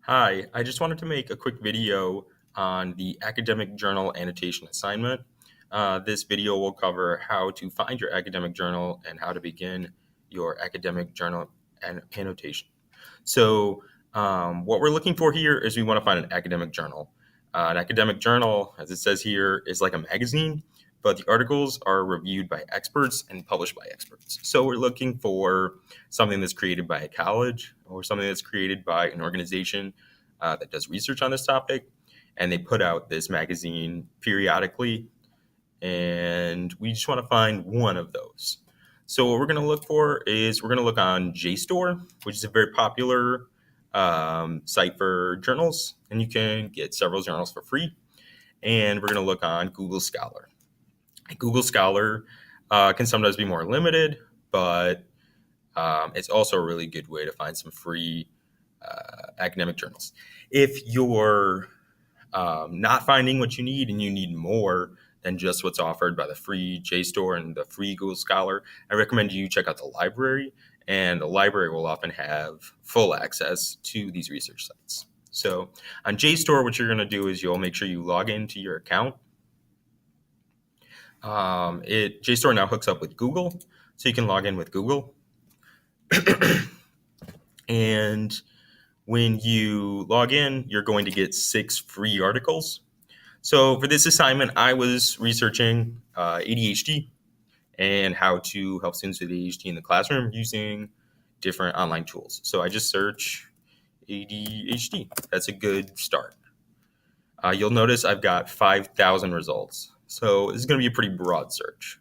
Hi, I just wanted to make a quick video on the academic journal annotation assignment. This video will cover how to find your academic journal and how to begin your academic journal annotation. What we're looking for here is we want to find an academic journal. An academic journal, as it says here, is like a magazine, but the articles are reviewed by experts and published by experts. So we're looking for something that's created by a college or something that's created by an organization that does research on this topic. And they put out this magazine periodically, and we just want to find one of those. So what we're going to look for is we're going to look on JSTOR, which is a very popular site for journals, and you can get several journals for free. And we're going to look on Google Scholar. Google Scholar can sometimes be more limited, but it's also a really good way to find some free academic journals. If you're not finding what you need and you need more than just what's offered by the free JSTOR and the free Google Scholar, I recommend you check out the library, and the library will often have full access to these research sites. So on JSTOR, what you're going to do is you'll make sure you log into your account. JSTOR now hooks up with Google, so you can log in with Google. And when you log in, you're going to get 6 free articles. So for this assignment, I was researching ADHD and how to help students with ADHD in the classroom using different online tools. So I just search ADHD. That's a good start. You'll notice I've got 5,000 results. So this is going to be a pretty broad search.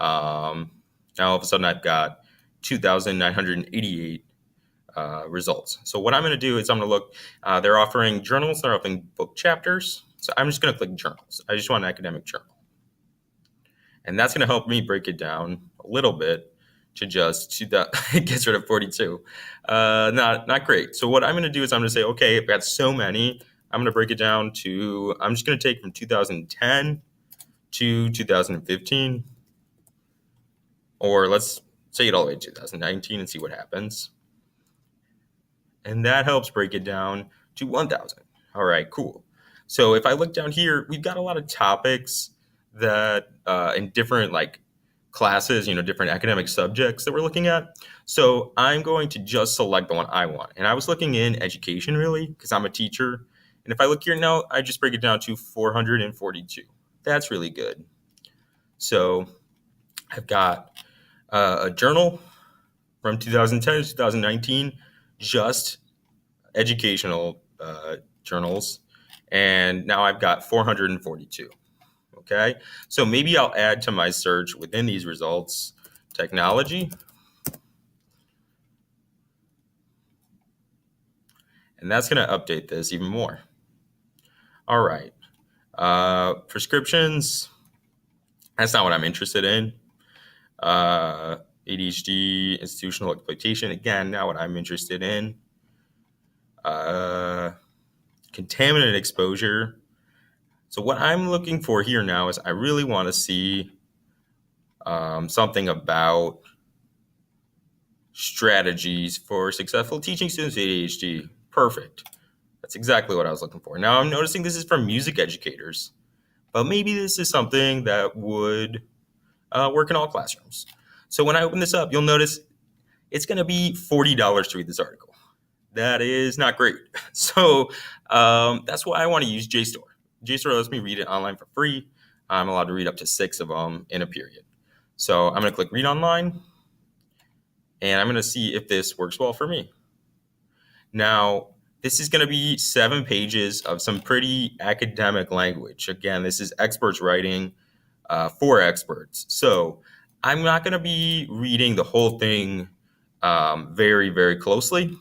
Now all of a sudden I've got 2,988 results. So what I'm going to do is I'm going to look, they're offering journals, they're offering book chapters. So I'm just going to click journals. I just want an academic journal. And that's going to help me break it down a little bit to just it gets rid of 42. Not great. So what I'm going to do is I'm going to say, okay, I've got so many, I'm going to break it down to, I'm just going to take from 2010 to 2015, or let's say it all the way to 2019 and see what happens. And that helps break it down to 1,000. All right, cool. So if I look down here, we've got a lot of topics that in different classes, different academic subjects that we're looking at. So I'm going to just select the one I want. And I was looking in education really because I'm a teacher. And if I look here now, I just break it down to 442. That's really good. So I've got a journal from 2010 to 2019, just educational journals. And now I've got 442. Okay, so maybe I'll add to my search within these results technology. And that's going to update this even more. All right. Prescriptions, that's not what I'm interested in. ADHD, institutional exploitation, again, not what I'm interested in. Contaminant exposure. So what I'm looking for here now is I really want to see something about strategies for successful teaching students with ADHD. Perfect. That's exactly what I was looking for. Now I'm noticing this is from music educators, but maybe this is something that would work in all classrooms. So when I open this up, you'll notice it's going to be $40 to read this article. That is not great. So that's why I want to use JSTOR. JSTOR lets me read it online for free. I'm allowed to read up to 6 of them in a period. So I'm going to click read online, and I'm going to see if this works well for me. Now, this is going to be 7 pages of some pretty academic language. Again, this is experts writing for experts. So I'm not going to be reading the whole thing very, very closely.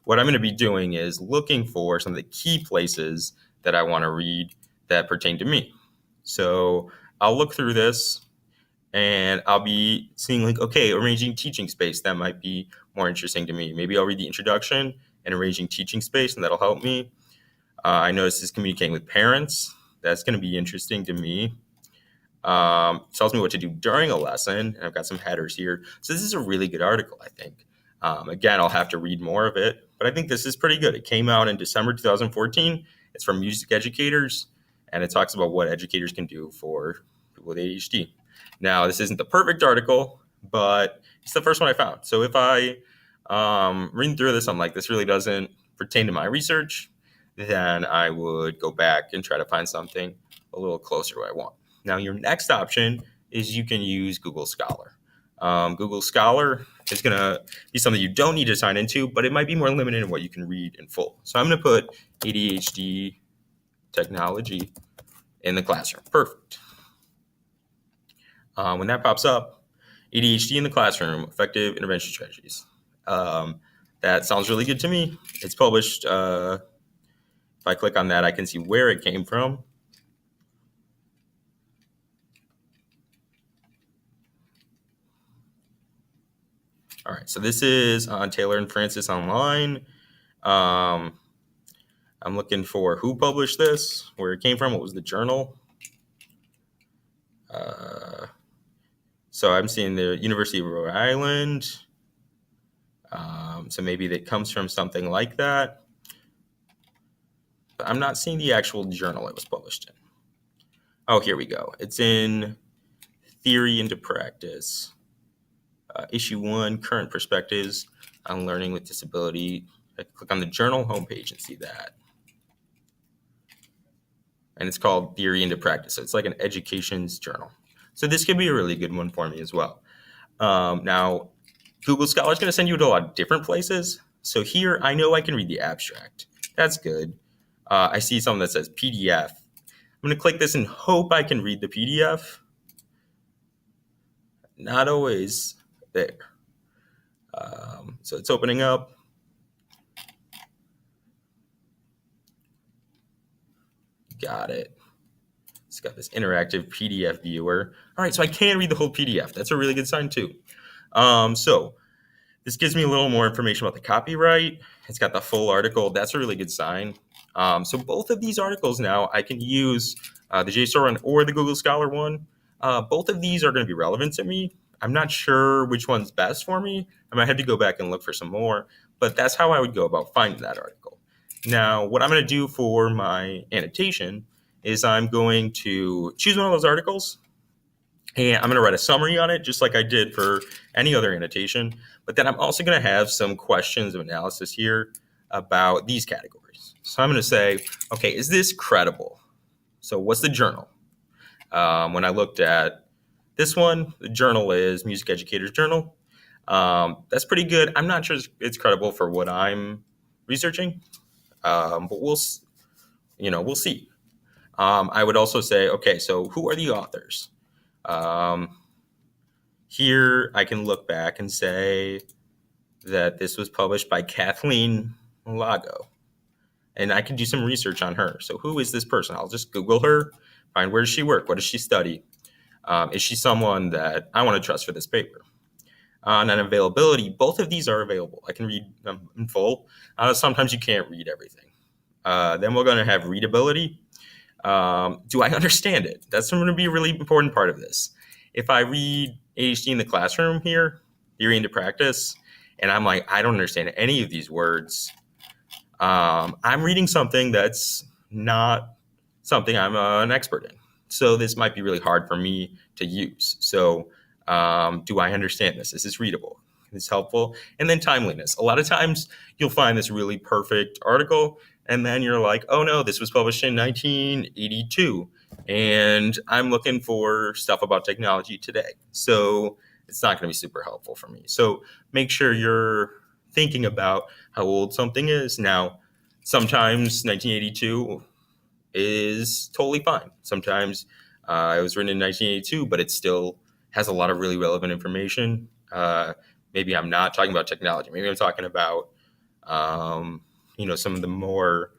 What I'm going to be doing is looking for some of the key places that I want to read that pertain to me. So I'll look through this and I'll be seeing okay, arranging teaching space, that might be more interesting to me. Maybe I'll read the introduction and arranging teaching space, and that'll help me. I notice this communicating with parents. That's going to be interesting to me. Tells me what to do during a lesson, and I've got some headers here. So this is a really good article, I think. Again, I'll have to read more of it, but I think this is pretty good. It came out in December 2014. It's from music educators, and it talks about what educators can do for people with ADHD. Now, this isn't the perfect article, but it's the first one I found. So if I reading through this, I'm like, this really doesn't pertain to my research, then I would go back and try to find something a little closer to what I want. Now, your next option is you can use Google Scholar. Google Scholar is going to be something you don't need to sign into, but it might be more limited in what you can read in full. So I'm going to put ADHD technology in the classroom. Perfect. When that pops up, ADHD in the classroom, effective intervention strategies. That sounds really good to me. It's published. If I click on that, I can see where it came from. All right, so this is on Taylor and Francis Online. I'm looking for who published this, where it came from, what was the journal. So I'm seeing the University of Rhode Island. So maybe that comes from something like that. But I'm not seeing the actual journal it was published in. Oh, here we go. It's in Theory into Practice. Issue 1, Current Perspectives on Learning with Disability. I can click on the journal homepage and see that. And it's called Theory into Practice. So it's like an education's journal. So this could be a really good one for me as well. Now, Google Scholar is going to send you to a lot of different places. So here, I know I can read the abstract. That's good. I see something that says PDF. I'm going to click this and hope I can read the PDF. Not always there. So it's opening up. Got it. It's got this interactive PDF viewer. All right, so I can read the whole PDF. That's a really good sign too. So this gives me a little more information about the copyright. It's got the full article. That's a really good sign. So both of these articles now, I can use the JSTOR one or the Google Scholar one. Both of these are going to be relevant to me. I'm not sure which one's best for me. I might have to go back and look for some more, but that's how I would go about finding that article. Now, what I'm going to do for my annotation is I'm going to choose one of those articles, and I'm going to write a summary on it, just like I did for any other annotation. But then I'm also going to have some questions of analysis here about these categories. So I'm going to say, okay, is this credible? So what's the journal? When I looked at this one, the journal is Music Educators Journal. That's pretty good. I'm not sure it's credible for what I'm researching, but we'll see. I would also say, okay, so who are the authors? Here I can look back and say that this was published by Kathleen Lago, and I can do some research on her. So who is this person? I'll just Google her, find where does she work? What does she study? Is she someone that I want to trust for this paper? And availability, both of these are available. I can read them in full. Sometimes you can't read everything. Then we're going to have readability. Do I understand it? That's going to be a really important part of this. If I read ADHD in the classroom here, Theory into Practice, and I'm like, I don't understand any of these words, I'm reading something that's not something I'm an expert in. So this might be really hard for me to use. So do I understand this? Is this readable? Is this helpful? And then timeliness. A lot of times you'll find this really perfect article, and then you're like, oh no, this was published in 1982, and I'm looking for stuff about technology today. So it's not going to be super helpful for me. So make sure you're thinking about how old something is. Now, sometimes 1982 is totally fine. Sometimes it was written in 1982, but it still has a lot of really relevant information. Maybe I'm not talking about technology. Maybe I'm talking about some of the more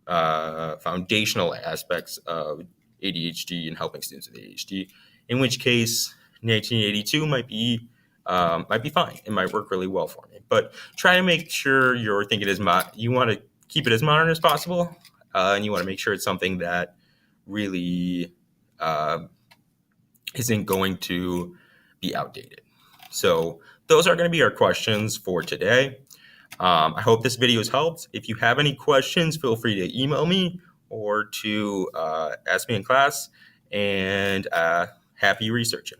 foundational aspects of ADHD and helping students with ADHD. In which case, 1982 might be fine. It might work really well for me. But try to make sure you're thinking you want to keep it as modern as possible, and you want to make sure it's something that really isn't going to be outdated. So those are going to be our questions for today. I hope this video has helped. If you have any questions, feel free to email me or to ask me in class, and happy researching.